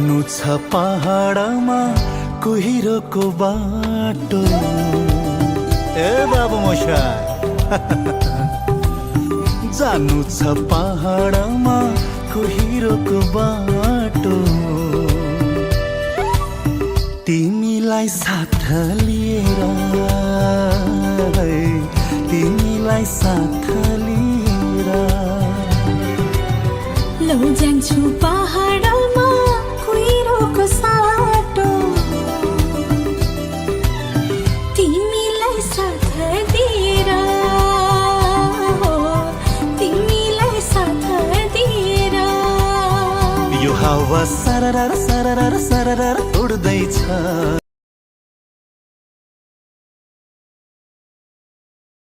जानु छ पहाडमा कुहिरोको बाटो। ए बाबु मशाय जानु छ पहाडमा कुहिरोको बाटो। तिमीलाई साथ लिएर, तिमीलाई साथ लिएर लौ जान्छु पहाडमा कुहिरोको साटो। तिमीलाई साथ दिएर, तिमीलाई साथ दिएर यो हावा सररर सररर सररर उड्दैछ